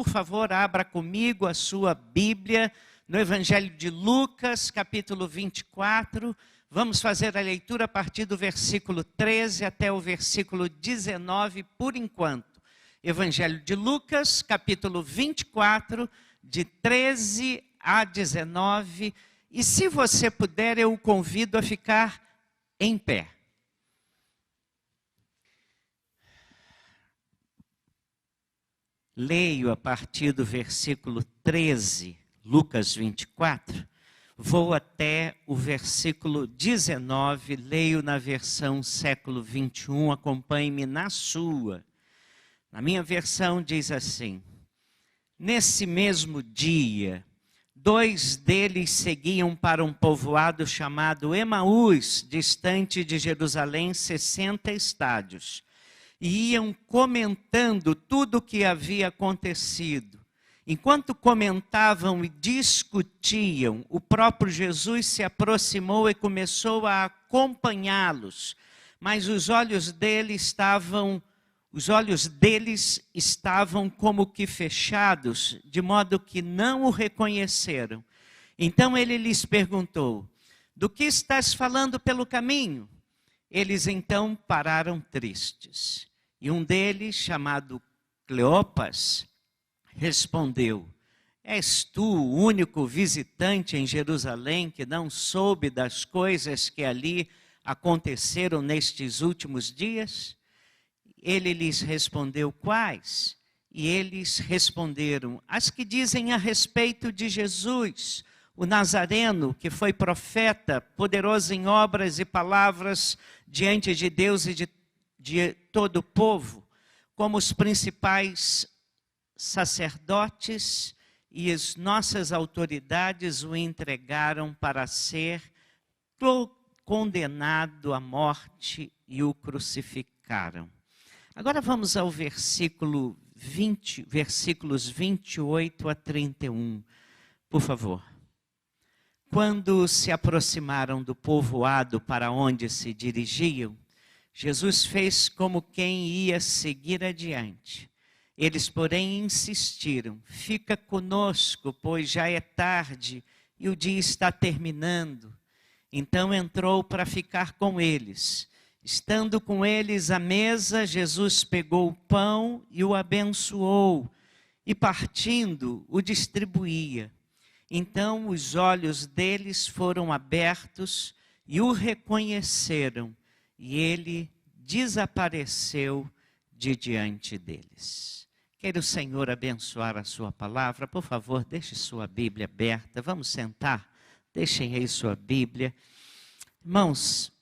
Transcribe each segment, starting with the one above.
por favor, abra comigo a sua Bíblia no Evangelho de Lucas, capítulo 24. Vamos fazer a leitura a partir do versículo 13 até o versículo 19, por enquanto. Evangelho de Lucas, capítulo 24, de 13 a 19. E se você puder, eu o convido a ficar em pé. Leio a partir do versículo 13, Lucas 24. Vou até o versículo 19, leio na versão século 21, acompanhe-me na sua. Na minha versão diz assim: nesse mesmo dia, 2 deles seguiam para um povoado chamado Emaús, distante de Jerusalém 60 estádios. E iam comentando tudo o que havia acontecido. Enquanto comentavam e discutiam, o próprio Jesus se aproximou e começou a acompanhá-los. Mas os olhos deles estavam como que fechados, de modo que não o reconheceram. Então ele lhes perguntou: do que estás falando pelo caminho? Eles então pararam tristes. E um deles, chamado Cleopas, respondeu: és tu o único visitante em Jerusalém que não soube das coisas que ali aconteceram nestes últimos dias? Ele lhes respondeu: quais? E eles responderam: as que dizem a respeito de Jesus, o Nazareno, que foi profeta, poderoso em obras e palavras diante de Deus e de todo o povo, como os principais sacerdotes e as nossas autoridades o entregaram para ser condenado à morte e o crucificaram. Agora vamos ao versículos 28 a 31, por favor. Quando se aproximaram do povoado para onde se dirigiam, Jesus fez como quem ia seguir adiante. Eles, porém, insistiram: fica conosco, pois já é tarde e o dia está terminando. Então entrou para ficar com eles. Estando com eles à mesa, Jesus pegou o pão e o abençoou, e partindo, o distribuía. Então os olhos deles foram abertos e o reconheceram, e ele desapareceu de diante deles. Queira o Senhor abençoar a sua palavra. Por favor, deixe sua Bíblia aberta. Vamos sentar. Deixem aí sua Bíblia. Irmãos,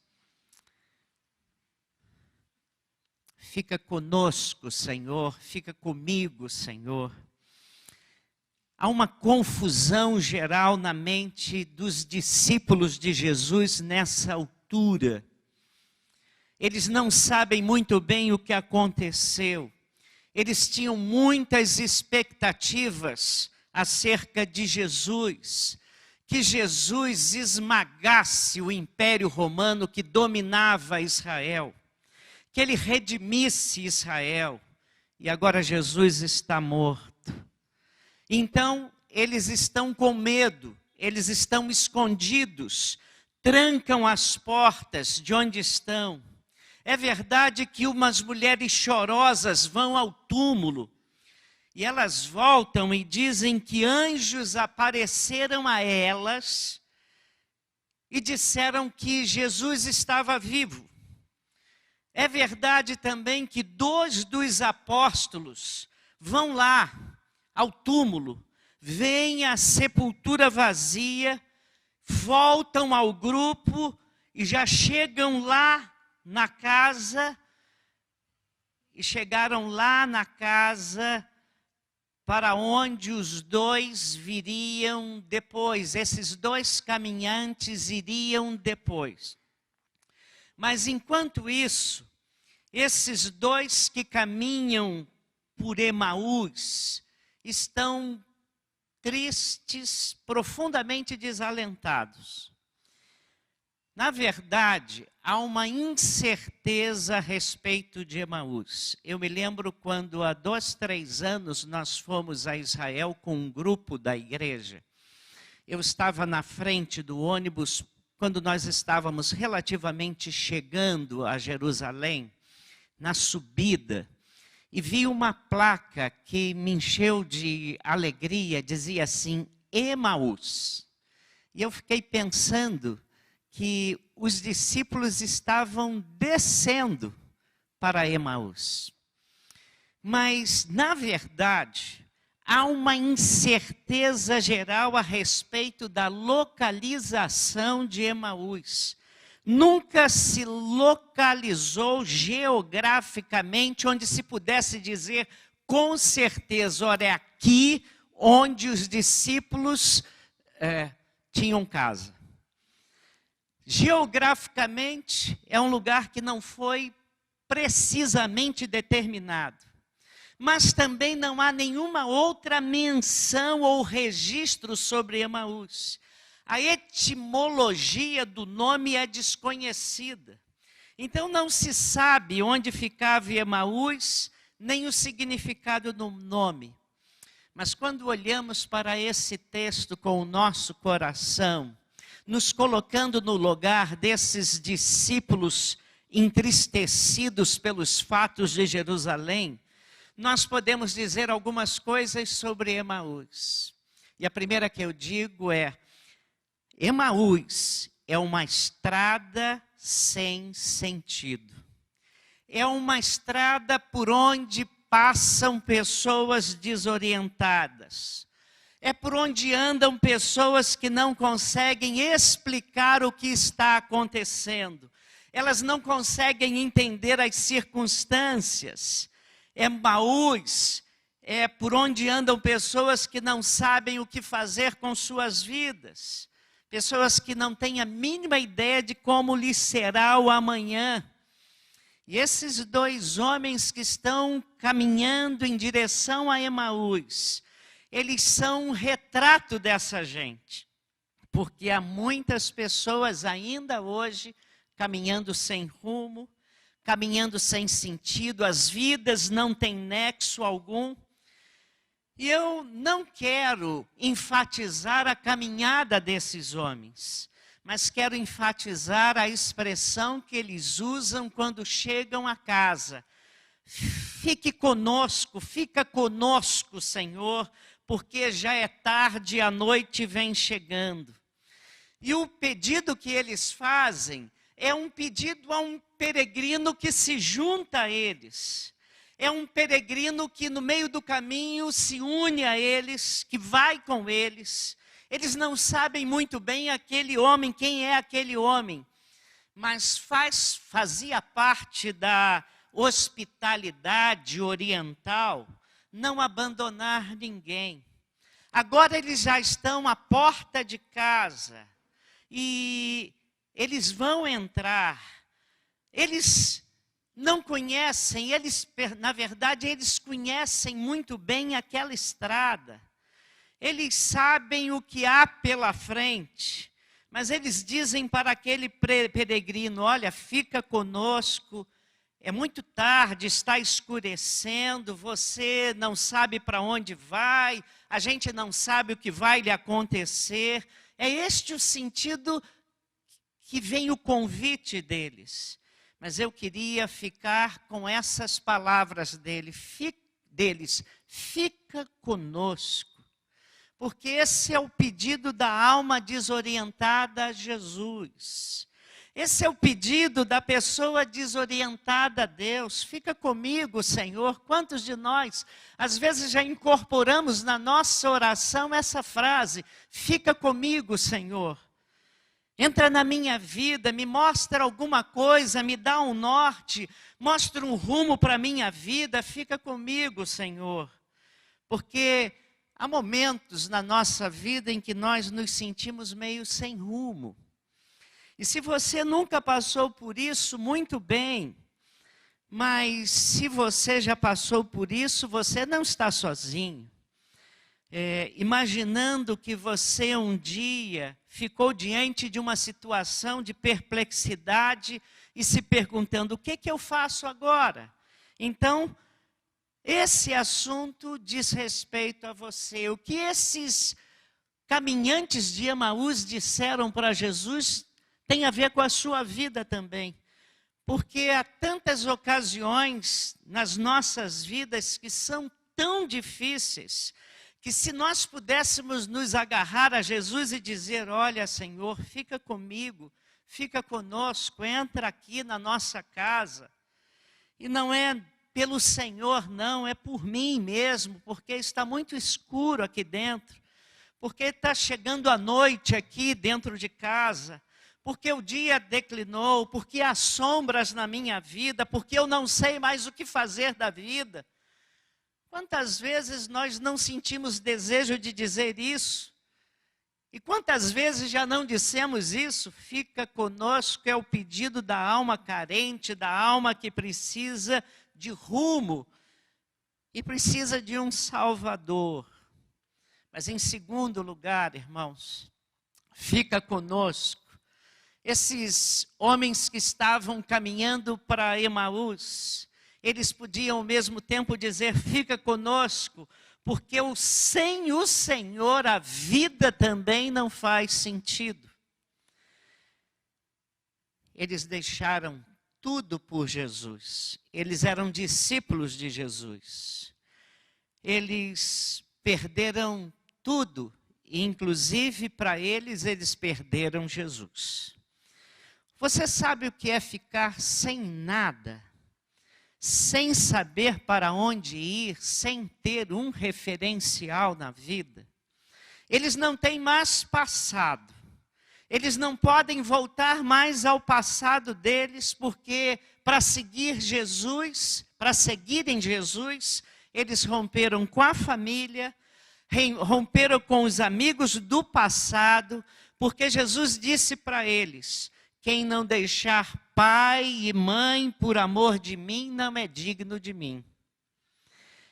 fica conosco, Senhor. Fica comigo, Senhor. Há uma confusão geral na mente dos discípulos de Jesus nessa altura. Eles não sabem muito bem o que aconteceu. Eles tinham muitas expectativas acerca de Jesus. Que Jesus esmagasse o Império Romano que dominava Israel. Que ele redimisse Israel. E agora Jesus está morto. Então, eles estão com medo, eles estão escondidos, trancam as portas de onde estão. É verdade que umas mulheres chorosas vão ao túmulo, e elas voltam e dizem que anjos apareceram a elas e disseram que Jesus estava vivo. É verdade também que 2 dos apóstolos vão lá ao túmulo, veem a sepultura vazia, voltam ao grupo e já chegam lá na casa, e chegaram lá na casa para onde os 2 viriam depois, esses 2 caminhantes iriam depois. Mas enquanto isso, esses 2 que caminham por Emaús, estão tristes, profundamente desalentados. Na verdade, há uma incerteza a respeito de Emaús. Eu me lembro quando há 2, 3 anos nós fomos a Israel com um grupo da igreja. Eu estava na frente do ônibus quando nós estávamos relativamente chegando a Jerusalém, na subida, e vi uma placa que me encheu de alegria, dizia assim, Emaús. E eu fiquei pensando que os discípulos estavam descendo para Emaús. Mas, na verdade, há uma incerteza geral a respeito da localização de Emaús. Nunca se localizou geograficamente onde se pudesse dizer com certeza, olha, é aqui onde os discípulos tinham casa. Geograficamente é um lugar que não foi precisamente determinado. Mas também não há nenhuma outra menção ou registro sobre Emaús. A etimologia do nome é desconhecida. Então não se sabe onde ficava Emaús, nem o significado do nome. Mas quando olhamos para esse texto com o nosso coração, nos colocando no lugar desses discípulos entristecidos pelos fatos de Jerusalém, nós podemos dizer algumas coisas sobre Emaús. E a primeira que eu digo é, Emaús é uma estrada sem sentido. É uma estrada por onde passam pessoas desorientadas. É por onde andam pessoas que não conseguem explicar o que está acontecendo. Elas não conseguem entender as circunstâncias. Emaús é por onde andam pessoas que não sabem o que fazer com suas vidas. Pessoas que não têm a mínima ideia de como lhes será o amanhã. E esses 2 homens que estão caminhando em direção a Emaús, eles são um retrato dessa gente. Porque há muitas pessoas ainda hoje caminhando sem rumo, caminhando sem sentido, as vidas não têm nexo algum. E eu não quero enfatizar a caminhada desses homens, mas quero enfatizar a expressão que eles usam quando chegam a casa. Fica conosco, Senhor, porque já é tarde e a noite vem chegando. E o pedido que eles fazem é um pedido a um peregrino que se junta a eles. É um peregrino que no meio do caminho se une a eles, que vai com eles. Eles não sabem muito bem aquele homem, quem é aquele homem. Mas fazia parte da hospitalidade oriental não abandonar ninguém. Agora eles já estão à porta de casa e eles vão entrar. Eles não conhecem, na verdade, eles conhecem muito bem aquela estrada. Eles sabem o que há pela frente, mas eles dizem para aquele peregrino, olha, fica conosco, é muito tarde, está escurecendo, você não sabe para onde vai, a gente não sabe o que vai lhe acontecer. É este o sentido que vem o convite deles. Mas eu queria ficar com essas palavras deles, fica conosco. Porque esse é o pedido da alma desorientada a Jesus. Esse é o pedido da pessoa desorientada a Deus. Fica comigo, Senhor. Quantos de nós, às vezes, já incorporamos na nossa oração essa frase, fica comigo, Senhor. Entra na minha vida, me mostra alguma coisa, me dá um norte, mostra um rumo para a minha vida, fica comigo, Senhor. Porque há momentos na nossa vida em que nós nos sentimos meio sem rumo. E se você nunca passou por isso, muito bem. Mas se você já passou por isso, você não está sozinho. imaginando que você um dia ficou diante de uma situação de perplexidade e se perguntando: o que eu faço agora? Então, esse assunto diz respeito a você. O que esses caminhantes de Emaús disseram para Jesus tem a ver com a sua vida também. Porque há tantas ocasiões nas nossas vidas que são tão difíceis, que se nós pudéssemos nos agarrar a Jesus e dizer: olha, Senhor, fica comigo, fica conosco, entra aqui na nossa casa. E não é pelo Senhor, não, é por mim mesmo, porque está muito escuro aqui dentro, porque está chegando a noite aqui dentro de casa, porque o dia declinou, porque há sombras na minha vida, porque eu não sei mais o que fazer da vida. Quantas vezes nós não sentimos desejo de dizer isso? E quantas vezes já não dissemos isso? Fica conosco, é o pedido da alma carente, da alma que precisa de rumo e precisa de um Salvador. Mas em segundo lugar, irmãos, fica conosco esses homens que estavam caminhando para Emaús. Eles podiam ao mesmo tempo dizer: fica conosco, porque sem o Senhor a vida também não faz sentido. Eles deixaram tudo por Jesus. Eles eram discípulos de Jesus. Eles perderam tudo, inclusive para eles perderam Jesus. Você sabe o que é ficar sem nada? Sem saber para onde ir, sem ter um referencial na vida? Eles não têm mais passado. Eles não podem voltar mais ao passado deles, porque para seguir Jesus, para seguirem Jesus, eles romperam com a família, romperam com os amigos do passado, porque Jesus disse para eles: quem não deixar pai e mãe por amor de mim, não é digno de mim.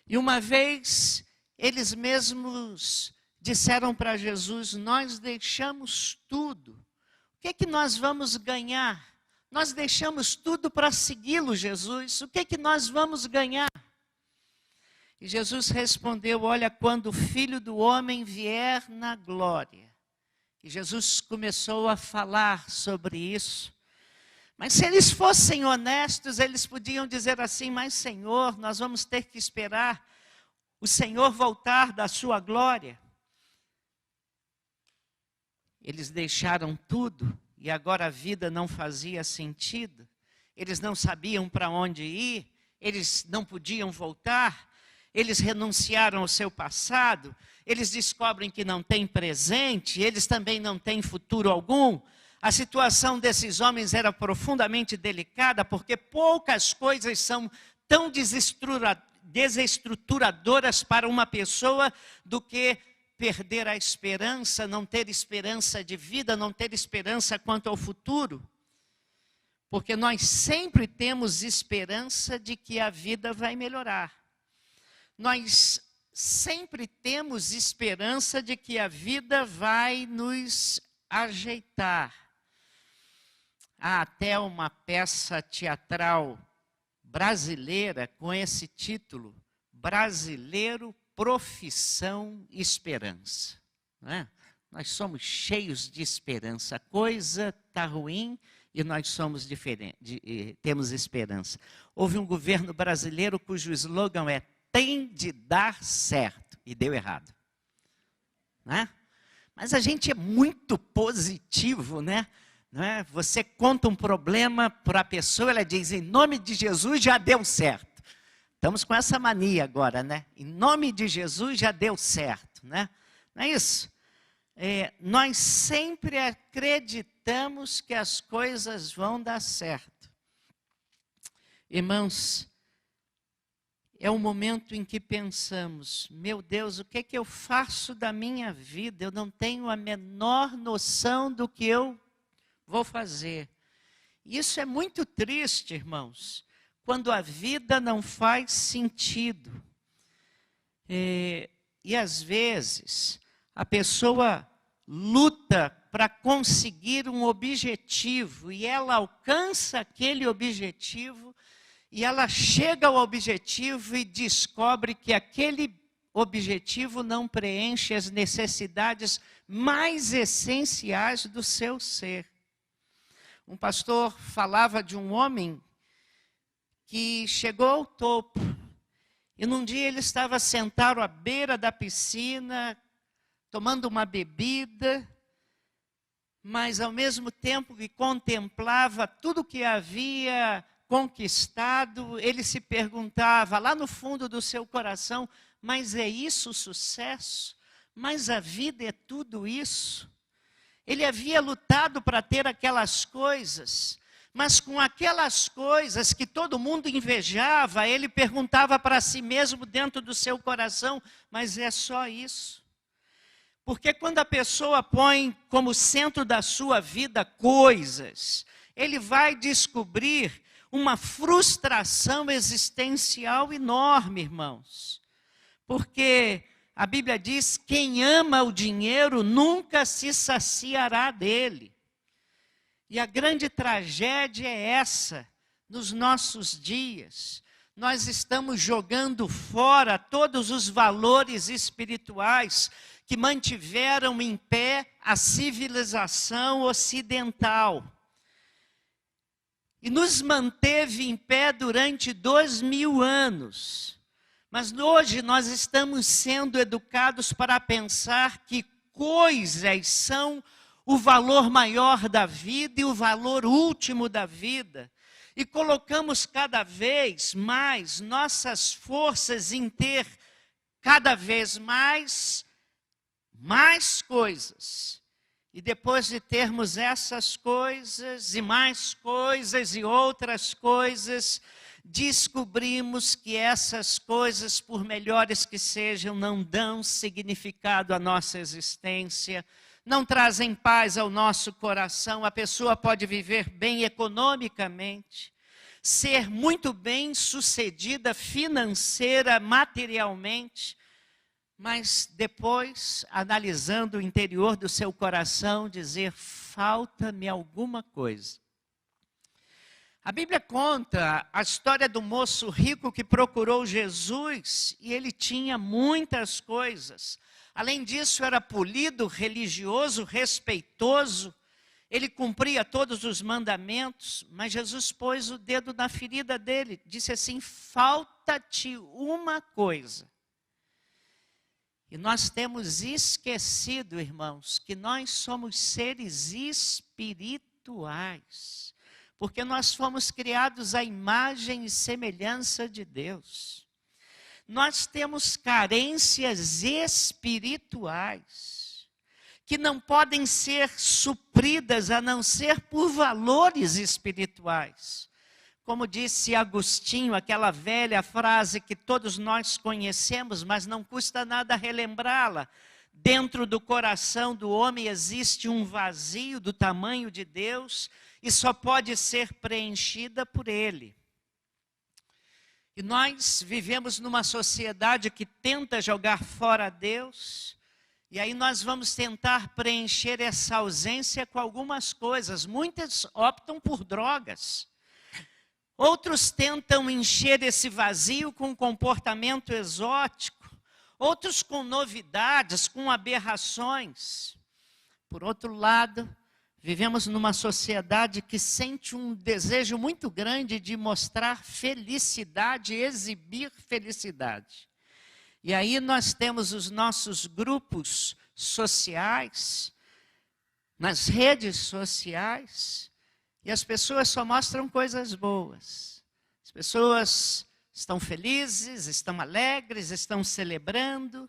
E uma vez, eles mesmos disseram para Jesus: nós deixamos tudo. O que nós vamos ganhar? Nós deixamos tudo para segui-lo, Jesus. O que nós vamos ganhar? E Jesus respondeu: olha, quando o Filho do Homem vier na glória. E Jesus começou a falar sobre isso. Mas se eles fossem honestos, eles podiam dizer assim: mas Senhor, nós vamos ter que esperar o Senhor voltar da sua glória. Eles deixaram tudo e agora a vida não fazia sentido. Eles não sabiam para onde ir, eles não podiam voltar. Eles renunciaram ao seu passado, eles descobrem que não têm presente, eles também não têm futuro algum. A situação desses homens era profundamente delicada, porque poucas coisas são tão desestruturadoras para uma pessoa do que perder a esperança, não ter esperança de vida, não ter esperança quanto ao futuro. Porque nós sempre temos esperança de que a vida vai melhorar. Nós sempre temos esperança de que a vida vai nos ajeitar. Há até uma peça teatral brasileira com esse título: Brasileiro, Profissão Esperança. Não é? Nós somos cheios de esperança. A coisa está ruim e nós somos diferentes, temos esperança. Houve um governo brasileiro cujo slogan é: tem de dar certo, e deu errado. Né? Mas a gente é muito positivo, né? Você conta um problema para a pessoa, ela diz: em nome de Jesus já deu certo. Estamos com essa mania agora, né? Em nome de Jesus já deu certo, né? Não é isso? Nós sempre acreditamos que as coisas vão dar certo. Irmãos, é o momento em que pensamos: meu Deus, o que é que eu faço da minha vida? Eu não tenho a menor noção do que eu vou fazer. Isso é muito triste, irmãos, quando a vida não faz sentido. E às vezes, a pessoa luta para conseguir um objetivo e ela alcança aquele objetivo e ela chega ao objetivo e descobre que aquele objetivo não preenche as necessidades mais essenciais do seu ser. Um pastor falava de um homem que chegou ao topo e num dia ele estava sentado à beira da piscina, tomando uma bebida, mas ao mesmo tempo que contemplava tudo que havia conquistado, ele se perguntava lá no fundo do seu coração: mas é isso o sucesso? Mas a vida é tudo isso? Ele havia lutado para ter aquelas coisas, mas com aquelas coisas que todo mundo invejava, ele perguntava para si mesmo dentro do seu coração: mas é só isso? Porque quando a pessoa põe como centro da sua vida coisas, ele vai descobrir uma frustração existencial enorme, irmãos. Porque a Bíblia diz: quem ama o dinheiro nunca se saciará dele. E a grande tragédia é essa, nos nossos dias. Nós estamos jogando fora todos os valores espirituais que mantiveram em pé a civilização ocidental. E nos manteve em pé durante 2000 anos. Mas hoje nós estamos sendo educados para pensar que coisas são o valor maior da vida e o valor último da vida. E colocamos cada vez mais nossas forças em ter cada vez mais coisas. E depois de termos essas coisas e outras coisas, descobrimos que essas coisas, por melhores que sejam, não dão significado à nossa existência, não trazem paz ao nosso coração. A pessoa pode viver bem economicamente, ser muito bem sucedida financeira, materialmente, mas depois, analisando o interior do seu coração, dizer: falta-me alguma coisa. A Bíblia conta a história do moço rico que procurou Jesus e ele tinha muitas coisas. Além disso, era polido, religioso, respeitoso. Ele cumpria todos os mandamentos, mas Jesus pôs o dedo na ferida dele. Disse assim: falta-te uma coisa. E nós temos esquecido, irmãos, que nós somos seres espirituais. Porque nós fomos criados à imagem e semelhança de Deus. Nós temos carências espirituais que não podem ser supridas a não ser por valores espirituais. Como disse Agostinho, aquela velha frase que todos nós conhecemos, mas não custa nada relembrá-la. Dentro do coração do homem existe um vazio do tamanho de Deus e só pode ser preenchida por Ele. E nós vivemos numa sociedade que tenta jogar fora Deus, e aí nós vamos tentar preencher essa ausência com algumas coisas. Muitos optam por drogas. Outros tentam encher esse vazio com um comportamento exótico. Outros com novidades, com aberrações. Por outro lado, vivemos numa sociedade que sente um desejo muito grande de mostrar felicidade, exibir felicidade. E aí nós temos os nossos grupos sociais, nas redes sociais, e as pessoas só mostram coisas boas. As pessoas estão felizes, estão alegres, estão celebrando,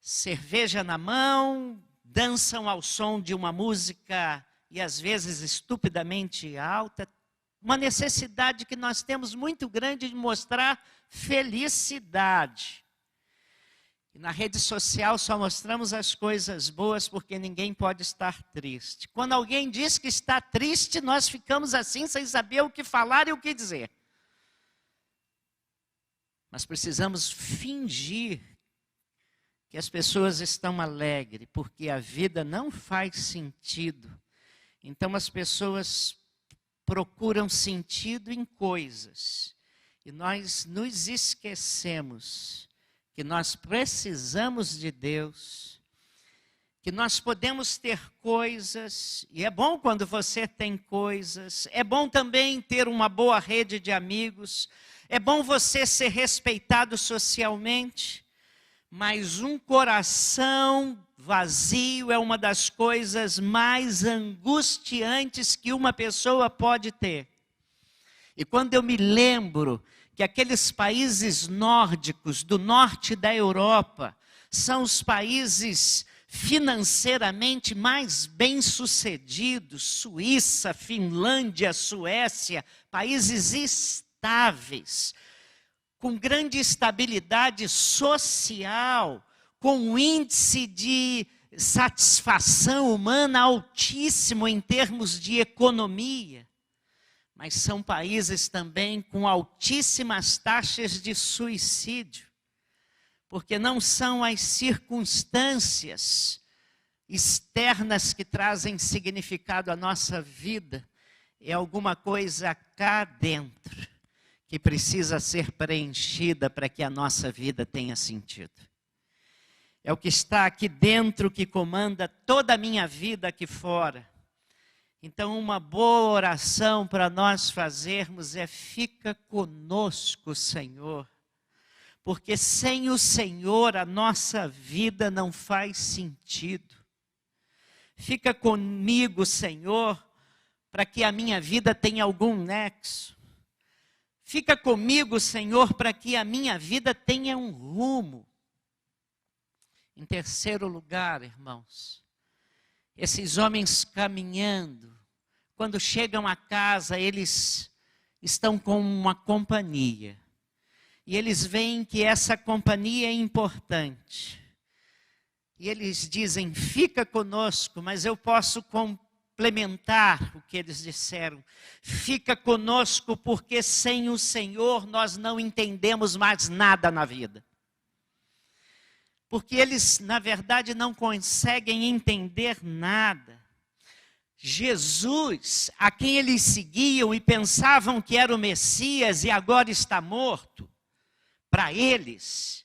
cerveja na mão, dançam ao som de uma música e às vezes estupidamente alta. Uma necessidade que nós temos muito grande de mostrar felicidade. E na rede social só mostramos as coisas boas porque ninguém pode estar triste. Quando alguém diz que está triste, nós ficamos assim sem saber o que falar e o que dizer. Nós precisamos fingir que as pessoas estão alegres, porque a vida não faz sentido. Então as pessoas procuram sentido em coisas. E nós nos esquecemos que nós precisamos de Deus, que nós podemos ter coisas, e é bom quando você tem coisas, é bom também ter uma boa rede de amigos, é bom você ser respeitado socialmente, mas um coração vazio é uma das coisas mais angustiantes que uma pessoa pode ter. E quando eu me lembro que aqueles países nórdicos do norte da Europa são os países financeiramente mais bem-sucedidos, Suíça, Finlândia, Suécia, países estáveis, com grande estabilidade social, com um índice de satisfação humana altíssimo em termos de economia, mas são países também com altíssimas taxas de suicídio, porque não são as circunstâncias externas que trazem significado à nossa vida, é alguma coisa cá dentro que precisa ser preenchida para que a nossa vida tenha sentido. É o que está aqui dentro que comanda toda a minha vida aqui fora. Então, uma boa oração para nós fazermos é: fica conosco, Senhor. Porque sem o Senhor a nossa vida não faz sentido. Fica comigo, Senhor, para que a minha vida tenha algum nexo. Fica comigo, Senhor, para que a minha vida tenha um rumo. Em terceiro lugar, irmãos, esses homens caminhando, quando chegam a casa, eles estão com uma companhia. E eles veem que essa companhia é importante. E eles dizem: fica conosco, mas eu posso complementar o que eles disseram. Fica conosco, porque sem o Senhor nós não entendemos mais nada na vida. Porque eles, na verdade, não conseguem entender nada. Jesus, a quem eles seguiam e pensavam que era o Messias e agora está morto, para eles,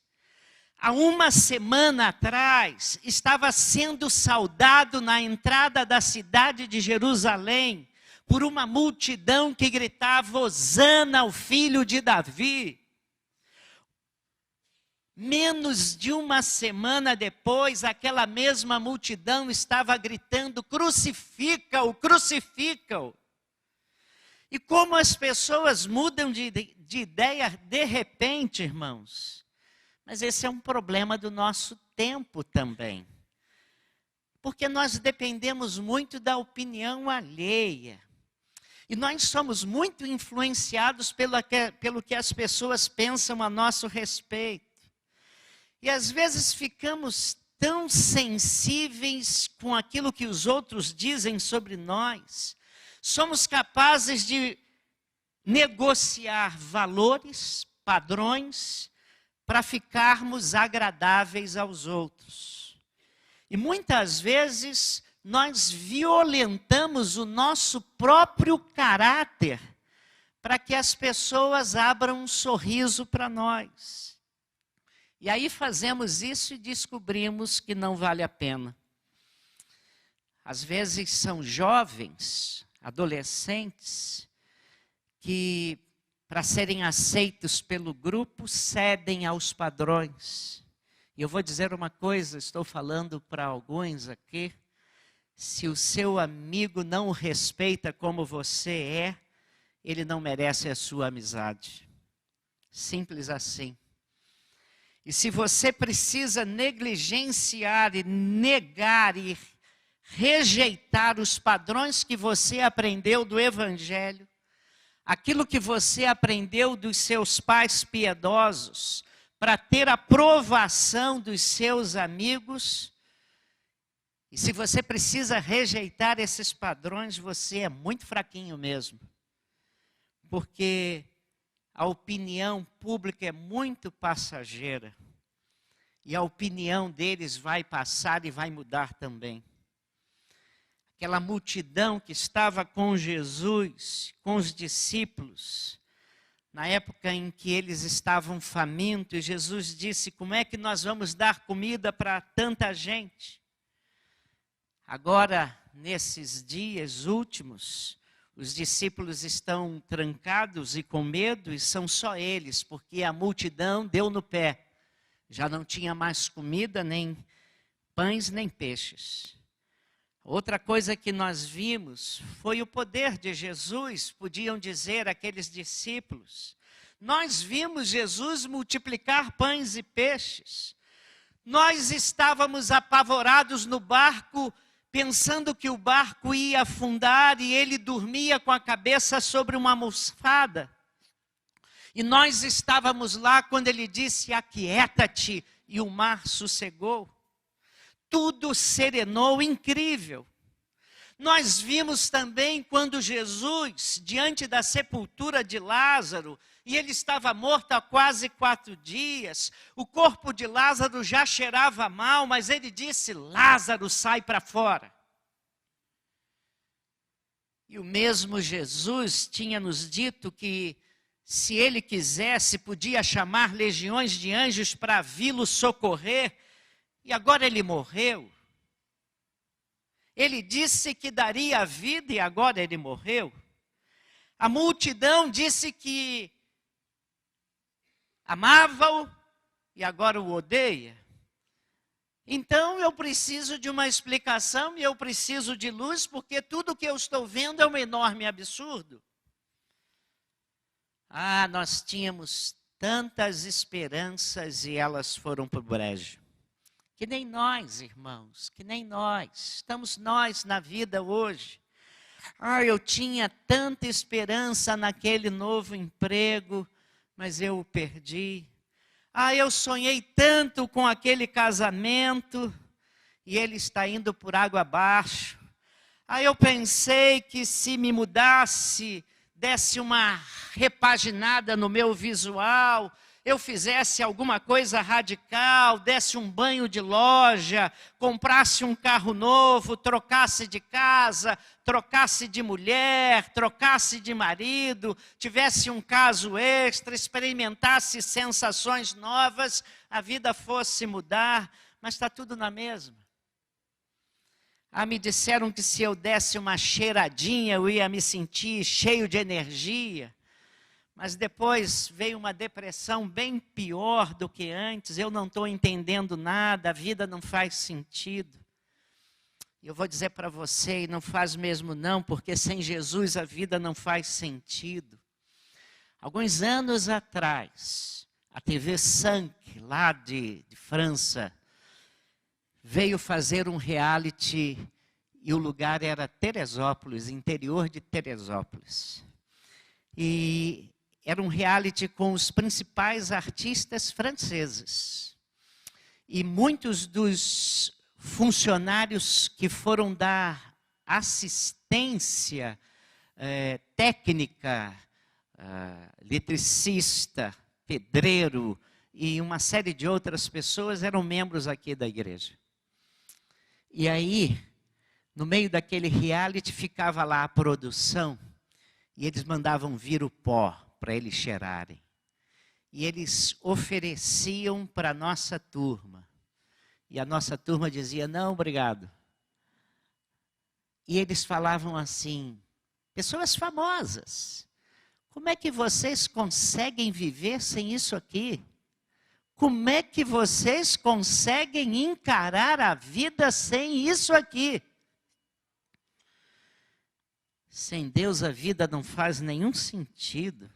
há uma semana atrás, estava sendo saudado na entrada da cidade de Jerusalém por uma multidão que gritava: Hosana ao filho de Davi. Menos de uma semana depois, aquela mesma multidão estava gritando: crucifica-o, crucifica-o. E como as pessoas mudam de ideia de repente, irmãos. Mas esse é um problema do nosso tempo também. Porque nós dependemos muito da opinião alheia. E nós somos muito influenciados pelo que as pessoas pensam a nosso respeito. E às vezes ficamos tão sensíveis com aquilo que os outros dizem sobre nós. Somos capazes de negociar valores, padrões, para ficarmos agradáveis aos outros. E muitas vezes nós violentamos o nosso próprio caráter para que as pessoas abram um sorriso para nós. E aí fazemos isso e descobrimos que não vale a pena. Às vezes são jovens, adolescentes, que para serem aceitos pelo grupo cedem aos padrões. E eu vou dizer uma coisa, estou falando para alguns aqui: se o seu amigo não o respeita como você é, ele não merece a sua amizade. Simples assim. E se você precisa negligenciar e negar e rejeitar os padrões que você aprendeu do Evangelho, aquilo que você aprendeu dos seus pais piedosos, para ter a aprovação dos seus amigos, e se você precisa rejeitar esses padrões, você é muito fraquinho mesmo. Porque a opinião pública é muito passageira. e a opinião deles vai passar e vai mudar também. Aquela multidão que estava com Jesus, com os discípulos, na época em que eles estavam famintos, Jesus disse: como é que nós vamos dar comida para tanta gente? Agora, nesses dias últimos, os discípulos estão trancados e com medo, e são só eles, porque a multidão deu no pé. Já não tinha mais comida, nem pães, nem peixes. Outra coisa que nós vimos foi o poder de Jesus, podiam dizer aqueles discípulos. Nós vimos Jesus multiplicar pães e peixes. Nós estávamos apavorados no barco, pensando que o barco ia afundar e ele dormia com a cabeça sobre uma almofada. E nós estávamos lá quando ele disse: aquieta-te, e o mar sossegou. Tudo serenou, incrível. Nós vimos também quando Jesus, diante da sepultura de Lázaro, e ele estava morto há quase 4 dias, o corpo de Lázaro já cheirava mal, mas ele disse: Lázaro, sai para fora. E o mesmo Jesus tinha nos dito que, se ele quisesse, podia chamar legiões de anjos para vi-lo socorrer, e agora ele morreu. Ele disse que daria a vida e agora ele morreu. A multidão disse que amava-o e agora o odeia. Então eu preciso de uma explicação e eu preciso de luz, porque tudo que eu estou vendo é um enorme absurdo. Nós tínhamos tantas esperanças e elas foram para o brejo. Que nem nós, irmãos, que nem nós. Estamos nós na vida hoje. Eu tinha tanta esperança naquele novo emprego, mas eu o perdi. Eu sonhei tanto com aquele casamento e ele está indo por água abaixo. Eu pensei que se me mudasse, desse uma repaginada no meu visual, eu fizesse alguma coisa radical, desse um banho de loja, comprasse um carro novo, trocasse de casa, trocasse de mulher, trocasse de marido, tivesse um caso extra, experimentasse sensações novas, a vida fosse mudar, mas está tudo na mesma. Me disseram que se eu desse uma cheiradinha, eu ia me sentir cheio de energia. Mas depois veio uma depressão bem pior do que antes. Eu não estou entendendo nada, a vida não faz sentido. E eu vou dizer para você, e não faz mesmo não, porque sem Jesus a vida não faz sentido. Alguns anos atrás, a TV 5, lá de França, veio fazer um reality e o lugar era Teresópolis, interior de Teresópolis. E era um reality com os principais artistas franceses. E muitos dos funcionários que foram dar assistência técnica, eletricista, pedreiro e uma série de outras pessoas eram membros aqui da igreja. E aí, no meio daquele reality, ficava lá a produção e eles mandavam vir o pó para eles cheirarem. E eles ofereciam para a nossa turma. E a nossa turma dizia: não, obrigado. E eles falavam assim, pessoas famosas: como é que vocês conseguem viver sem isso aqui? Como é que vocês conseguem encarar a vida sem isso aqui? Sem Deus a vida não faz nenhum sentido.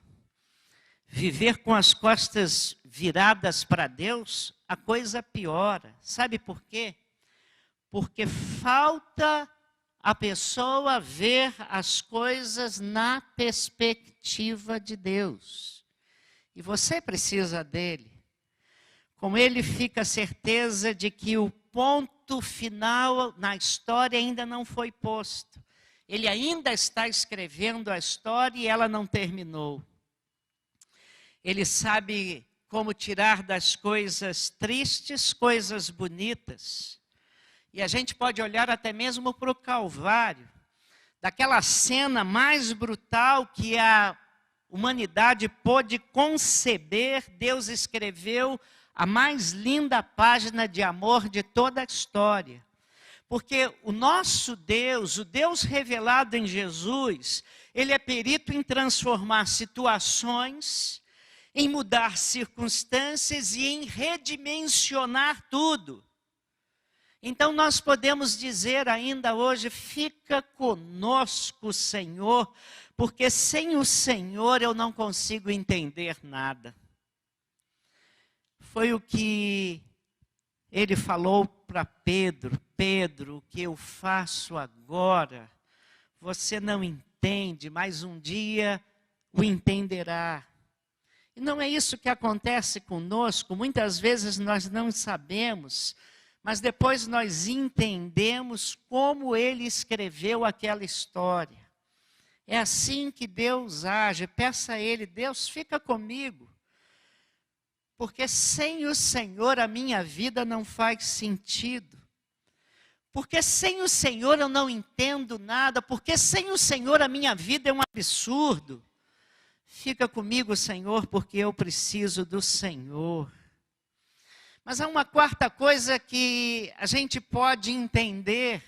Viver com as costas viradas para Deus, a coisa piora. Sabe por quê? Porque falta a pessoa ver as coisas na perspectiva de Deus. E você precisa dele. Com ele fica a certeza de que o ponto final na história ainda não foi posto. Ele ainda está escrevendo a história e ela não terminou. Ele sabe como tirar das coisas tristes coisas bonitas. E a gente pode olhar até mesmo para o Calvário, daquela cena mais brutal que a humanidade pôde conceber. Deus escreveu a mais linda página de amor de toda a história. Porque o nosso Deus, o Deus revelado em Jesus, Ele é perito em transformar situações, em mudar circunstâncias e em redimensionar tudo. Então nós podemos dizer ainda hoje: fica conosco, Senhor, porque sem o Senhor eu não consigo entender nada. Foi o que ele falou para Pedro: Pedro, o que eu faço agora, você não entende, mas um dia o entenderá. E não é isso que acontece conosco. Muitas vezes nós não sabemos, mas depois nós entendemos como ele escreveu aquela história. É assim que Deus age. Peça a Ele: Deus, fica comigo. Porque sem o Senhor a minha vida não faz sentido. Porque sem o Senhor eu não entendo nada. Porque sem o Senhor a minha vida é um absurdo. Fica comigo, Senhor, porque eu preciso do Senhor. Mas há uma quarta coisa que a gente pode entender.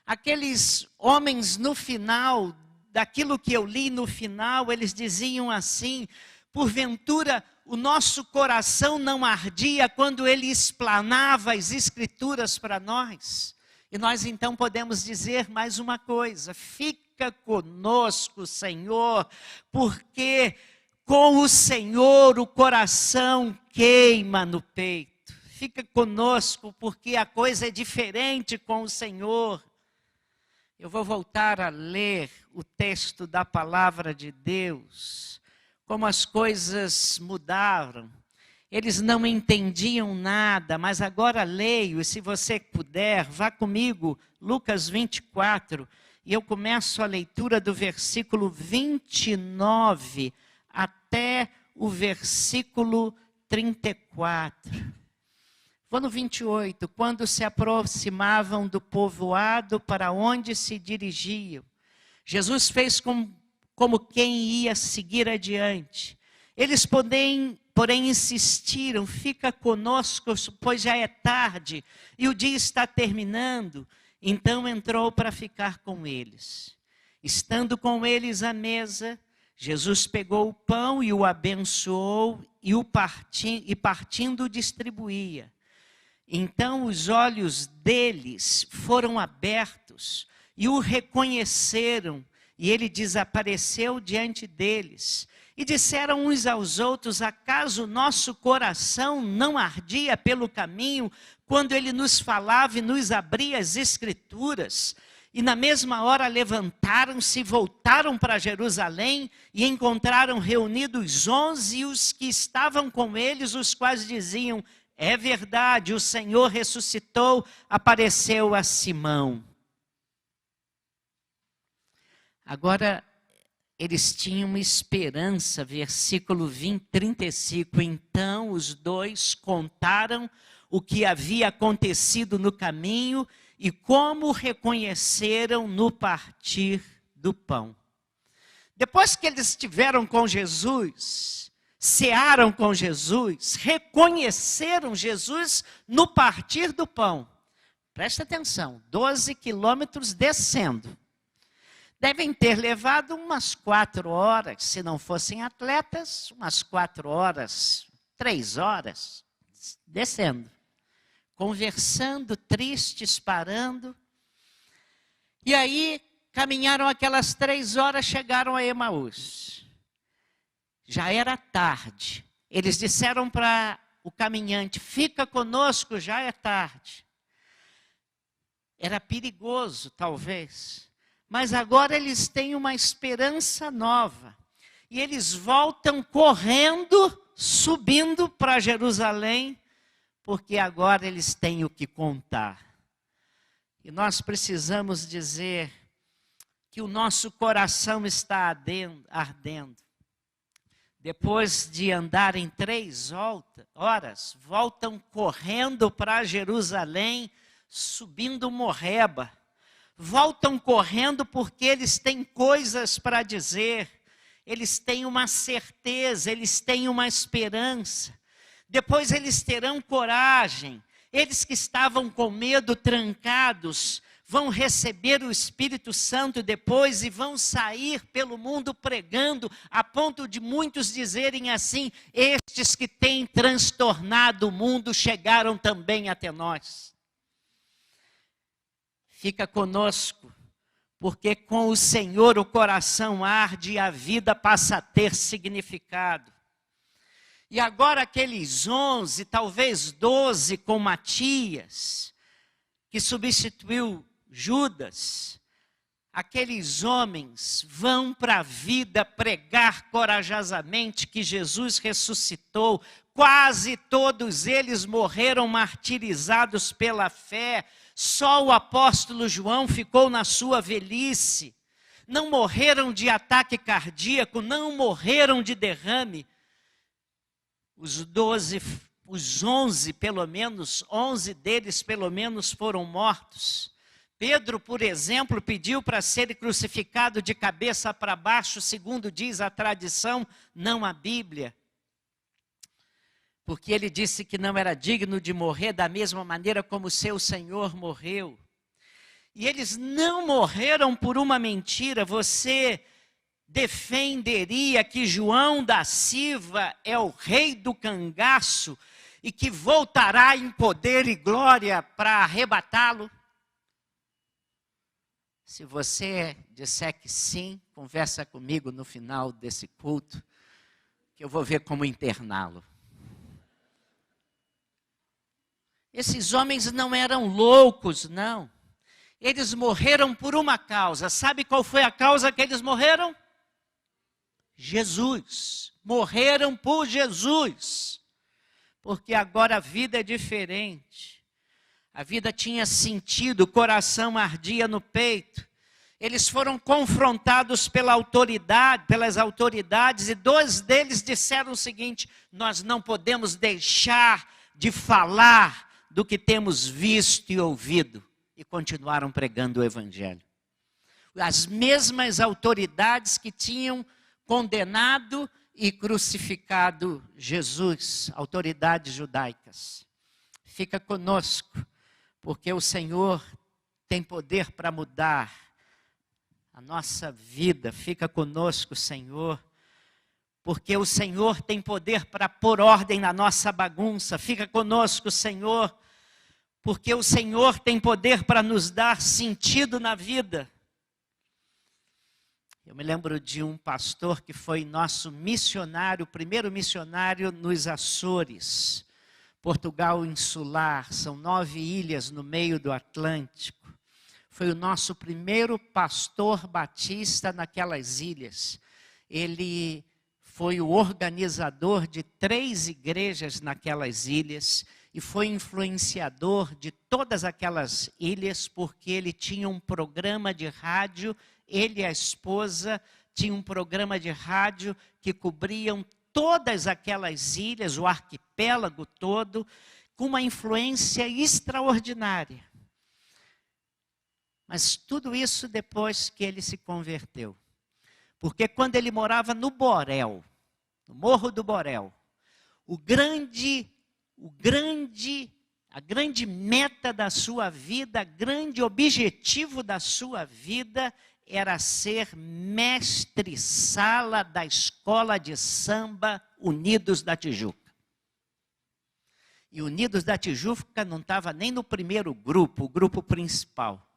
Aqueles homens no final, daquilo que eu li no final, eles diziam assim: porventura o nosso coração não ardia quando ele explanava as Escrituras para nós? E nós então podemos dizer mais uma coisa: fica conosco, Senhor, porque com o Senhor o coração queima no peito. Fica conosco, porque a coisa é diferente com o Senhor. Eu vou voltar a ler o texto da palavra de Deus, como as coisas mudaram. Eles não entendiam nada, mas agora leio, e se você puder, vá comigo, Lucas 24, e eu começo a leitura do versículo 29 até o versículo 34. Vou no 28, quando se aproximavam do povoado para onde se dirigiam, Jesus fez como quem ia seguir adiante. Eles, porém insistiram: fica conosco, pois já é tarde e o dia está terminando. Então entrou para ficar com eles. Estando com eles à mesa, Jesus pegou o pão e o abençoou e partindo distribuía. Então os olhos deles foram abertos e o reconheceram, e ele desapareceu diante deles. E disseram uns aos outros: acaso nosso coração não ardia pelo caminho, quando ele nos falava e nos abria as Escrituras? E na mesma hora levantaram-se e voltaram para Jerusalém, e encontraram reunidos 11 e os que estavam com eles, os quais diziam: é verdade, o Senhor ressuscitou, apareceu a Simão. Agora, eles tinham esperança, versículo 35. Então os dois contaram o que havia acontecido no caminho e como reconheceram no partir do pão. Depois que eles estiveram com Jesus, cearam com Jesus, reconheceram Jesus no partir do pão. Presta atenção, 12 quilômetros descendo. Devem ter levado umas 4 horas, se não fossem atletas, umas 4 horas, 3 horas, descendo. Conversando, tristes, parando. E aí, caminharam aquelas 3 horas, chegaram a Emaús. Já era tarde. Eles disseram para o caminhante: fica conosco, já é tarde. Era perigoso, talvez. Mas agora eles têm uma esperança nova. E eles voltam correndo, subindo para Jerusalém, porque agora eles têm o que contar. E nós precisamos dizer que o nosso coração está ardendo. depois de andarem 3 horas, voltam correndo para Jerusalém, subindo Morreba. Voltam correndo porque eles têm coisas para dizer, eles têm uma certeza, eles têm uma esperança. Depois eles terão coragem, eles que estavam com medo, trancados, vão receber o Espírito Santo depois e vão sair pelo mundo pregando, a ponto de muitos dizerem assim: estes que têm transtornado o mundo chegaram também até nós. Fica conosco, porque com o Senhor o coração arde e a vida passa a ter significado. E agora aqueles 11, talvez 12 com Matias, que substituiu Judas, aqueles homens vão para a vida pregar corajosamente que Jesus ressuscitou. Quase todos eles morreram martirizados pela fé. Só o apóstolo João ficou na sua velhice. Não morreram de ataque cardíaco, não morreram de derrame. Os 11 pelo menos, 11 deles pelo menos foram mortos. Pedro, por exemplo, pediu para ser crucificado de cabeça para baixo, segundo diz a tradição, não a Bíblia. Porque ele disse que não era digno de morrer da mesma maneira como seu Senhor morreu. E eles não morreram por uma mentira. Você defenderia que João da Silva é o rei do cangaço e que voltará em poder e glória para arrebatá-lo? Se você disser que sim, conversa comigo no final desse culto, que eu vou ver como interná-lo. Esses homens não eram loucos, não. Eles morreram por uma causa. Sabe qual foi a causa que eles morreram? Jesus. Morreram por Jesus. Porque agora a vida é diferente. A vida tinha sentido, o coração ardia no peito. Eles foram confrontados pelas autoridades, e 2 deles disseram o seguinte: nós não podemos deixar de falar do que temos visto e ouvido. E continuaram pregando o Evangelho. As mesmas autoridades que tinham condenado e crucificado Jesus, autoridades judaicas. Fica conosco, porque o Senhor tem poder para mudar a nossa vida. Fica conosco, Senhor, porque o Senhor tem poder para pôr ordem na nossa bagunça. Fica conosco, Senhor, porque o Senhor tem poder para nos dar sentido na vida. Eu me lembro de um pastor que foi nosso missionário, primeiro missionário nos Açores, Portugal insular, são 9 ilhas no meio do Atlântico. Foi o nosso primeiro pastor batista naquelas ilhas. Ele foi o organizador de 3 igrejas naquelas ilhas e foi influenciador de todas aquelas ilhas, porque ele tinha um programa de rádio, ele e a esposa tinham um programa de rádio que cobriam todas aquelas ilhas, o arquipélago todo, com uma influência extraordinária. Mas tudo isso depois que ele se converteu. Porque quando ele morava no Borel, no Morro do Borel, a grande meta da sua vida, o grande objetivo da sua vida era ser mestre-sala da escola de samba Unidos da Tijuca. E Unidos da Tijuca não estava nem no primeiro grupo, o grupo principal.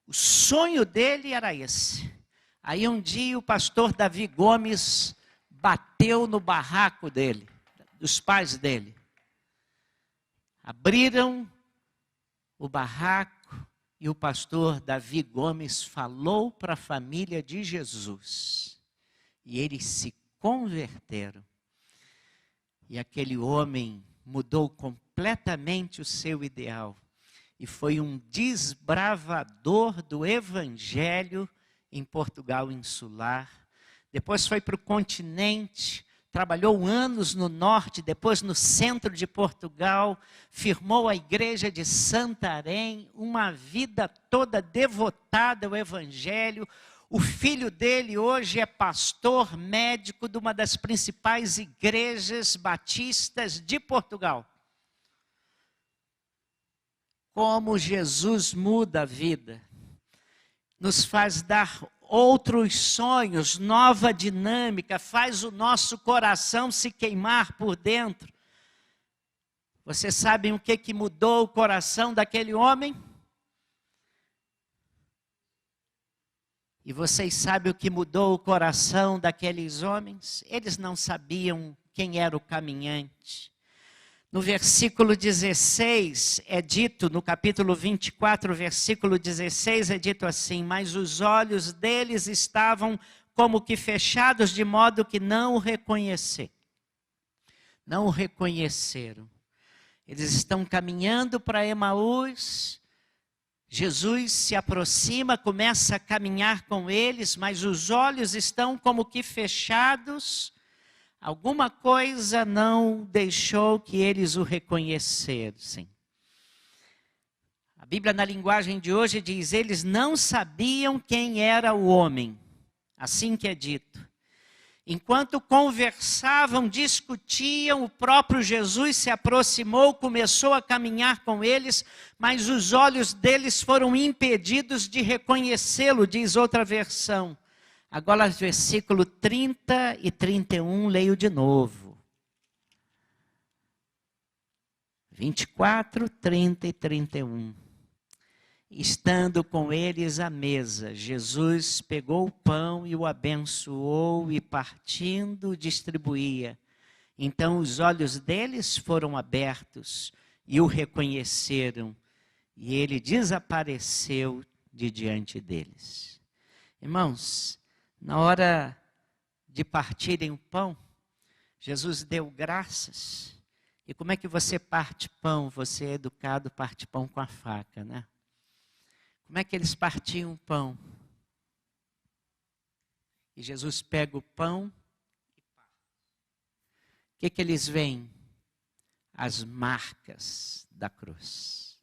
O sonho dele era esse. Aí um dia o pastor Davi Gomes bateu no barraco dele, dos pais dele. Abriram o barraco e o pastor Davi Gomes falou para a família de Jesus. E eles se converteram. E aquele homem mudou completamente o seu ideal. E foi um desbravador do Evangelho em Portugal insular. Depois foi para o continente, trabalhou anos no norte, depois no centro de Portugal, firmou a igreja de Santarém, uma vida toda devotada ao evangelho. O filho dele hoje é pastor médico de uma das principais igrejas batistas de Portugal. Como Jesus muda a vida, nos faz dar outros sonhos, nova dinâmica, faz o nosso coração se queimar por dentro. Vocês sabem o que mudou o coração daquele homem? E vocês sabem o que mudou o coração daqueles homens? Eles não sabiam quem era o caminhante. No versículo 16 é dito, no capítulo 24, versículo 16 é dito assim: mas os olhos deles estavam como que fechados, de modo que não o reconheceram. Não o reconheceram. Eles estão caminhando para Emaús. Jesus se aproxima, começa a caminhar com eles, mas os olhos estão como que fechados. Alguma coisa não deixou que eles o reconhecessem. A Bíblia, na linguagem de hoje, diz: eles não sabiam quem era o homem. Assim que é dito. Enquanto conversavam, discutiam, o próprio Jesus se aproximou, começou a caminhar com eles, mas os olhos deles foram impedidos de reconhecê-lo, diz outra versão. Agora, versículo 30 e 31, leio de novo. 24, 30 e 31. Estando com eles à mesa, Jesus pegou o pão e o abençoou e, partindo, distribuía. Então os olhos deles foram abertos e o reconheceram, e ele desapareceu de diante deles. Irmãos, na hora de partirem o pão, Jesus deu graças. E como é que você parte pão? Você é educado, parte pão com a faca, né? Como é que eles partiam o pão? E Jesus pega o pão e parte. O que eles veem? As marcas da cruz.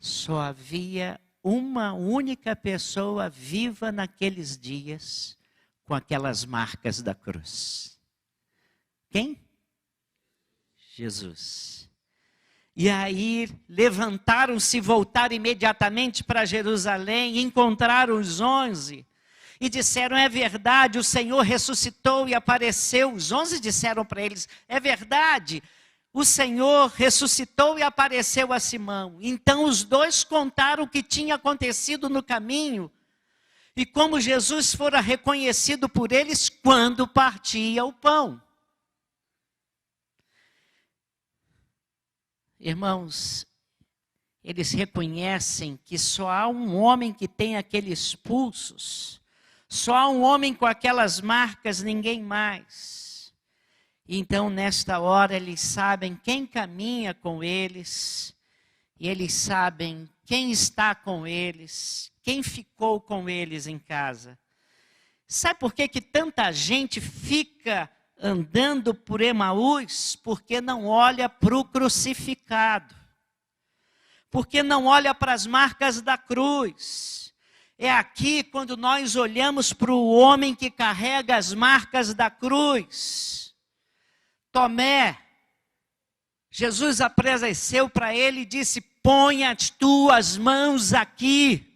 Só havia uma única pessoa viva naqueles dias com aquelas marcas da cruz. Quem? Jesus. E aí levantaram-se e voltaram imediatamente para Jerusalém, encontraram os 11 e disseram: é verdade, o Senhor ressuscitou e apareceu. Os 11 disseram para eles: é verdade, o Senhor ressuscitou e apareceu a Simão. Então os dois contaram o que tinha acontecido no caminho e como Jesus fora reconhecido por eles quando partia o pão. Irmãos, eles reconhecem que só há um homem que tem aqueles pulsos, só há um homem com aquelas marcas, ninguém mais. Então, nesta hora, eles sabem quem caminha com eles, e eles sabem quem está com eles, quem ficou com eles em casa. Sabe por que tanta gente fica andando por Emaús? Porque não olha para o crucificado. Porque não olha para as marcas da cruz. É aqui quando nós olhamos para o homem que carrega as marcas da cruz. Tomé, Jesus apareceu para ele e disse: põe as tuas mãos aqui.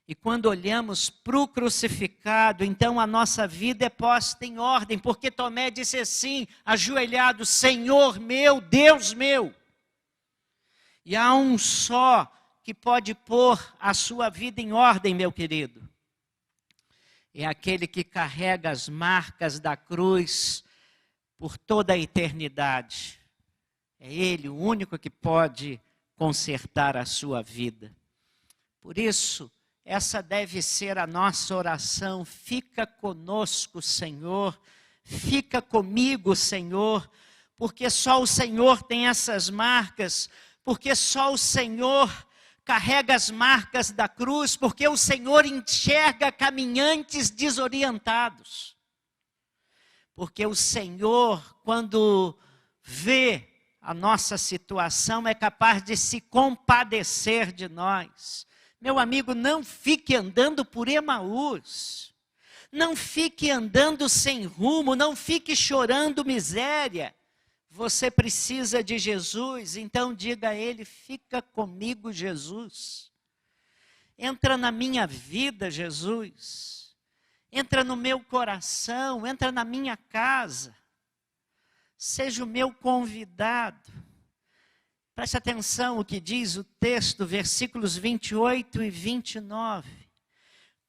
E quando olhamos para o crucificado, então a nossa vida é posta em ordem, porque Tomé disse assim, ajoelhado: Senhor meu, Deus meu. E há um só que pode pôr a sua vida em ordem, meu querido. É aquele que carrega as marcas da cruz por toda a eternidade. É Ele o único que pode consertar a sua vida. Por isso, essa deve ser a nossa oração: fica conosco, Senhor, fica comigo, Senhor, porque só o Senhor tem essas marcas, porque só o Senhor carrega as marcas da cruz, porque o Senhor enxerga caminhantes desorientados. Porque o Senhor, quando vê a nossa situação, é capaz de se compadecer de nós. Meu amigo, não fique andando por Emaús. Não fique andando sem rumo, não fique chorando miséria. Você precisa de Jesus, então diga a Ele: fica comigo, Jesus. Entra na minha vida, Jesus. Entra no meu coração, entra na minha casa. Seja o meu convidado. Preste atenção o que diz o texto, versículos 28 e 29.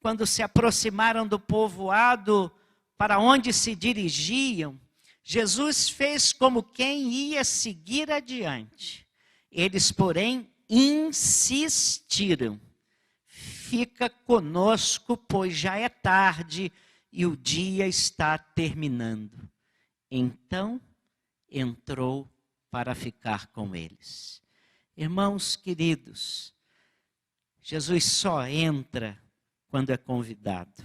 Quando se aproximaram do povoado para onde se dirigiam, Jesus fez como quem ia seguir adiante. Eles, porém, insistiram: fica conosco, pois já é tarde e o dia está terminando. Então entrou para ficar com eles. Irmãos queridos, Jesus só entra quando é convidado.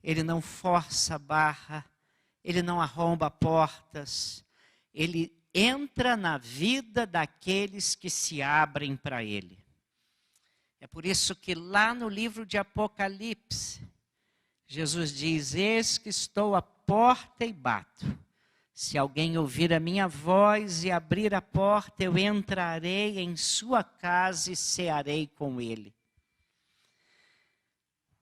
Ele não força a barra, ele não arromba portas, ele entra na vida daqueles que se abrem para ele. É por isso que lá no livro de Apocalipse, Jesus diz: eis que estou à porta e bato. Se alguém ouvir a minha voz e abrir a porta, eu entrarei em sua casa e cearei com ele.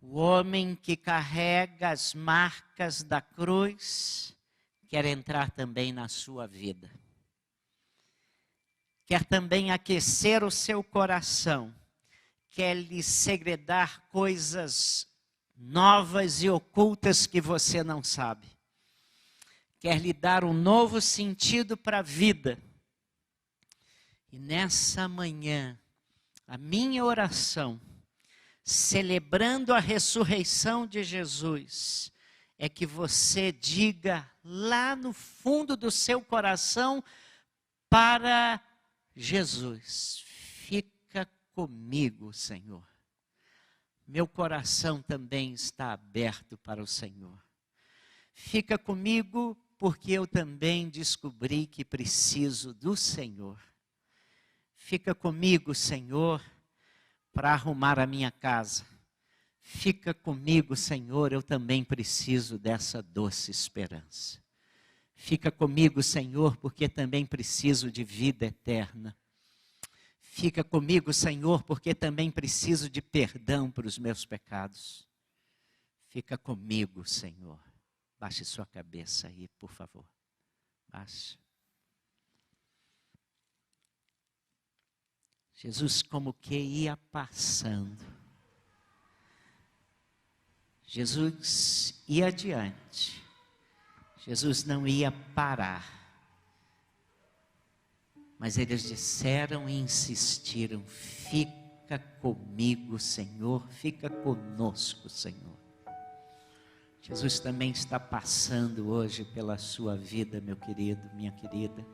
O homem que carrega as marcas da cruz quer entrar também na sua vida. Quer também aquecer o seu coração. Quer lhe segredar coisas novas e ocultas que você não sabe. Quer lhe dar um novo sentido para a vida. E nessa manhã, a minha oração, celebrando a ressurreição de Jesus, é que você diga lá no fundo do seu coração para Jesus: fica comigo, Senhor. Meu coração também está aberto para o Senhor. Fica comigo porque eu também descobri que preciso do Senhor. Fica comigo, Senhor, para arrumar a minha casa. Fica comigo, Senhor, eu também preciso dessa doce esperança. Fica comigo, Senhor, porque também preciso de vida eterna. Fica comigo, Senhor, porque também preciso de perdão para os meus pecados. Fica comigo, Senhor. Baixe sua cabeça aí, por favor. Baixe. Jesus como que ia passando. Jesus ia adiante. Jesus não ia parar. Mas eles disseram e insistiram: fica comigo, Senhor, fica conosco, Senhor. Jesus também está passando hoje pela sua vida, meu querido, minha querida.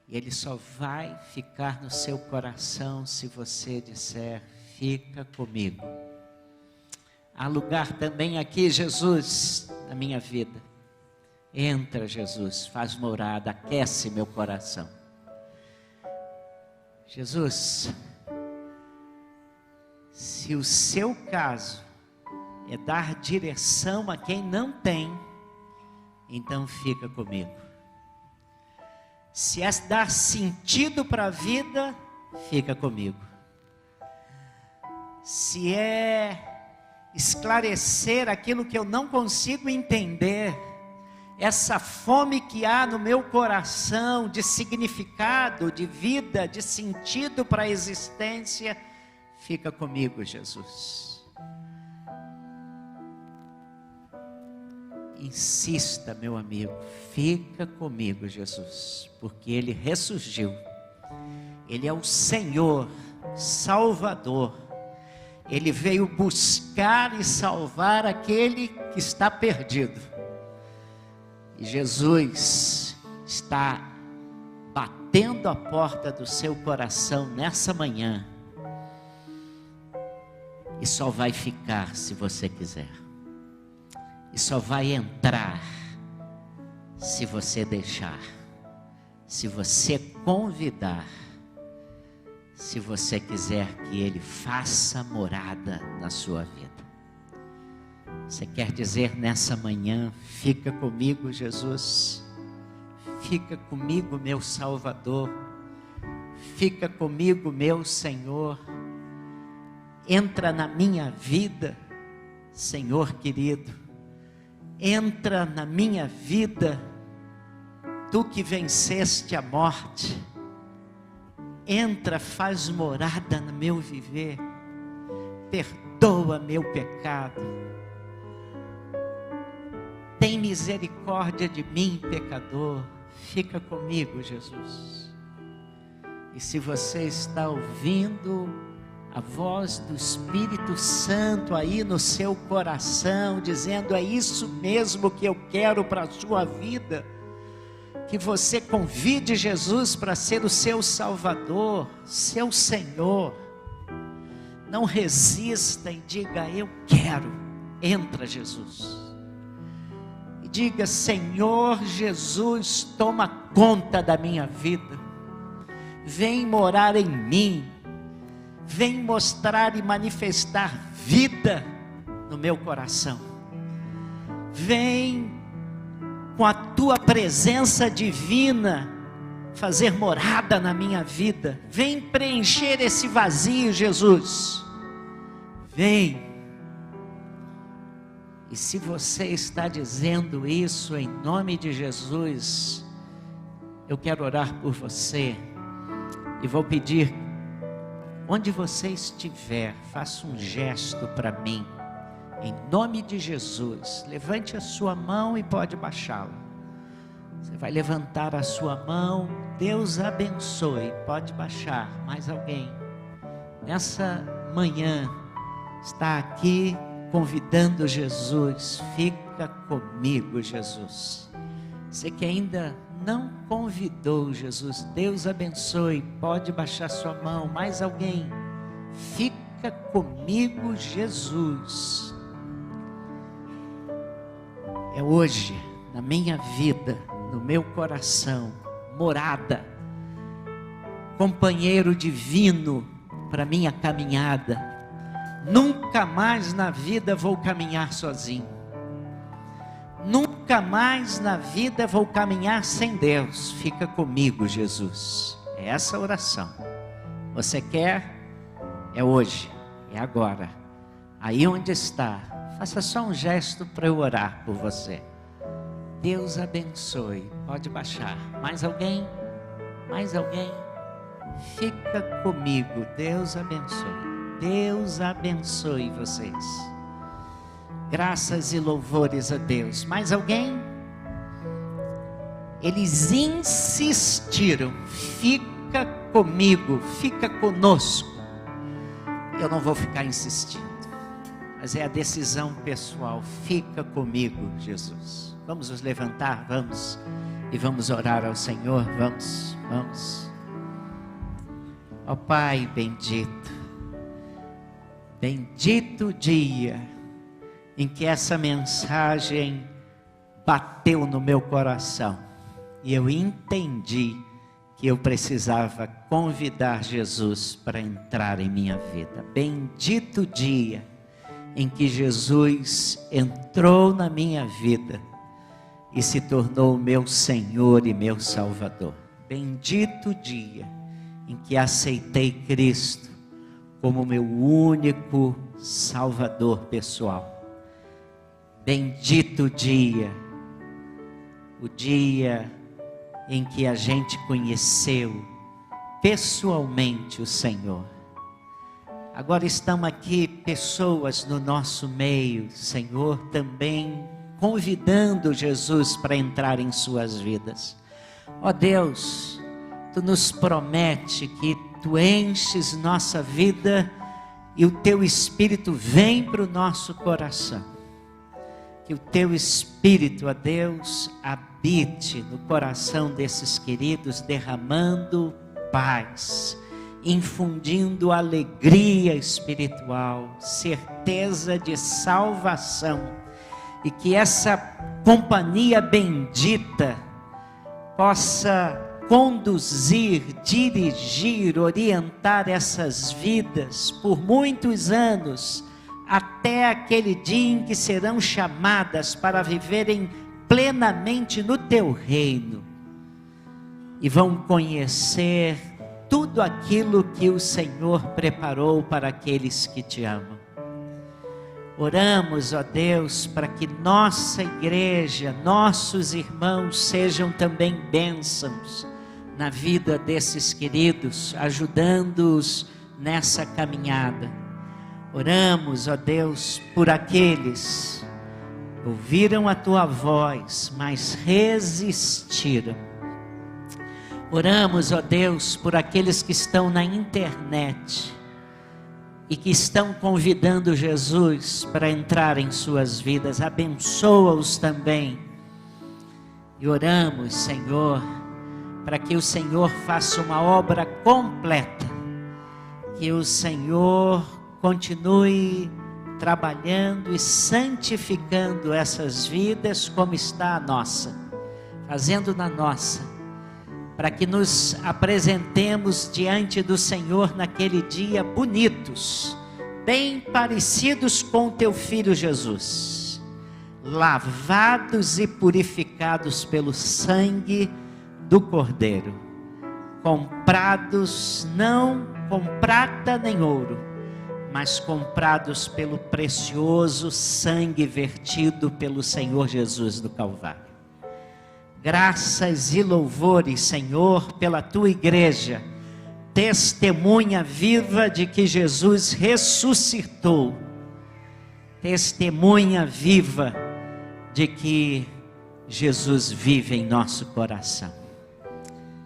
E Ele só vai ficar no seu coração se você disser: fica comigo. Há lugar também aqui, Jesus, na minha vida. Entra, Jesus, faz morada, aquece meu coração. Jesus, se o seu caso é dar direção a quem não tem, então fica comigo. Se é dar sentido para a vida, fica comigo. Se é esclarecer aquilo que eu não consigo entender, essa fome que há no meu coração de significado, de vida, de sentido para a existência, fica comigo, Jesus. Insista, meu amigo, fica comigo, Jesus, porque Ele ressurgiu. Ele é o Senhor, Salvador. Ele veio buscar e salvar aquele que está perdido. E Jesus está batendo a porta do seu coração nessa manhã. E só vai ficar se você quiser. e só vai entrar se você deixar, se você convidar, se você quiser que Ele faça morada na sua vida. Você quer dizer nessa manhã: fica comigo, Jesus, fica comigo, meu Salvador, fica comigo, meu Senhor, entra na minha vida, Senhor querido, entra na minha vida, Tu que venceste a morte, entra, faz morada no meu viver, perdoa meu pecado, tem misericórdia de mim, pecador, fica comigo, Jesus. E se você está ouvindo a voz do Espírito Santo aí no seu coração, dizendo: é isso mesmo que eu quero para a sua vida, que você convide Jesus para ser o seu Salvador, seu Senhor. Não resista e diga: eu quero. Entra, Jesus. E diga: Senhor Jesus, toma conta da minha vida. Vem morar em mim. Vem mostrar e manifestar vida no meu coração. Vem com a Tua presença divina fazer morada na minha vida. Vem preencher esse vazio, Jesus. Vem. E se você está dizendo isso em nome de Jesus, eu quero orar por você e vou pedir, onde você estiver, faça um gesto para mim, em nome de Jesus. Levante a sua mão e pode baixá-la. Você vai levantar a sua mão, Deus abençoe, pode baixar. Mais alguém nessa manhã está aqui convidando Jesus: fica comigo, Jesus. Você que ainda não convidou Jesus, Deus abençoe, pode baixar sua mão. Mais alguém? Fica comigo, Jesus. É hoje, na minha vida, no meu coração, morada, companheiro divino para minha caminhada. Nunca mais na vida vou caminhar sozinho. Nunca mais na vida vou caminhar sem Deus. Fica comigo, Jesus. É essa a oração. Você quer? É hoje, é agora. Aí onde está, faça só um gesto para eu orar por você. Deus abençoe. Pode baixar. Mais alguém? Mais alguém? Fica comigo. Deus abençoe. Deus abençoe vocês. Graças e louvores a Deus. Mais alguém? Eles insistiram: fica comigo, fica conosco. Eu não vou ficar insistindo, mas é a decisão pessoal. Fica comigo, Jesus. Vamos nos levantar, vamos, e vamos orar ao Senhor. Vamos. Ó Pai bendito, bendito o dia em que essa mensagem bateu no meu coração e eu entendi que eu precisava convidar Jesus para entrar em minha vida. Bendito o dia em que Jesus entrou na minha vida e se tornou meu Senhor e meu Salvador. Bendito o dia em que aceitei Cristo como meu único Salvador pessoal. Bendito o dia em que a gente conheceu pessoalmente o Senhor. Agora estão aqui pessoas no nosso meio, Senhor, também convidando Jesus para entrar em suas vidas. Ó Deus, Tu nos promete que Tu enches nossa vida e o Teu Espírito vem para o nosso coração. Que o Teu Espírito, ó Deus, habite no coração desses queridos, derramando paz, infundindo alegria espiritual, certeza de salvação e que essa companhia bendita possa conduzir, dirigir, orientar essas vidas por muitos anos, até aquele dia em que serão chamadas para viverem plenamente no teu reino e vão conhecer tudo aquilo que o Senhor preparou para aqueles que te amam. Oramos, ó Deus, para que nossa igreja, nossos irmãos sejam também bênçãos na vida desses queridos, ajudando-os nessa caminhada. Oramos, ó Deus, por aqueles que ouviram a tua voz, mas resistiram. Oramos, ó Deus, por aqueles que estão na internet e que estão convidando Jesus para entrar em suas vidas. Abençoa-os também. E oramos, Senhor, para que o Senhor faça uma obra completa, que o Senhor continue trabalhando e santificando essas vidas como está a nossa, fazendo na nossa, para que nos apresentemos diante do Senhor naquele dia bonitos, bem parecidos com o teu Filho Jesus, lavados e purificados pelo sangue do Cordeiro, comprados não com prata nem ouro, mas comprados pelo precioso sangue vertido pelo Senhor Jesus do Calvário. Graças e louvores, Senhor, pela tua igreja, testemunha viva de que Jesus ressuscitou, testemunha viva de que Jesus vive em nosso coração.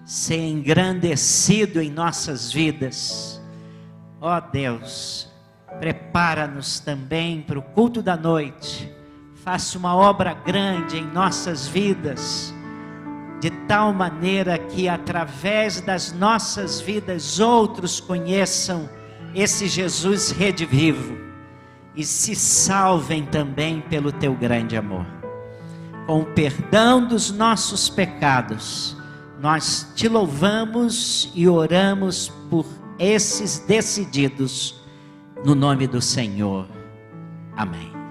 Ser engrandecido em nossas vidas, ó Deus, prepara-nos também para o culto da noite, faça uma obra grande em nossas vidas, de tal maneira que através das nossas vidas outros conheçam esse Jesus redivivo e se salvem também pelo teu grande amor. Com o perdão dos nossos pecados, nós te louvamos e oramos por esses decididos, no nome do Senhor. Amém.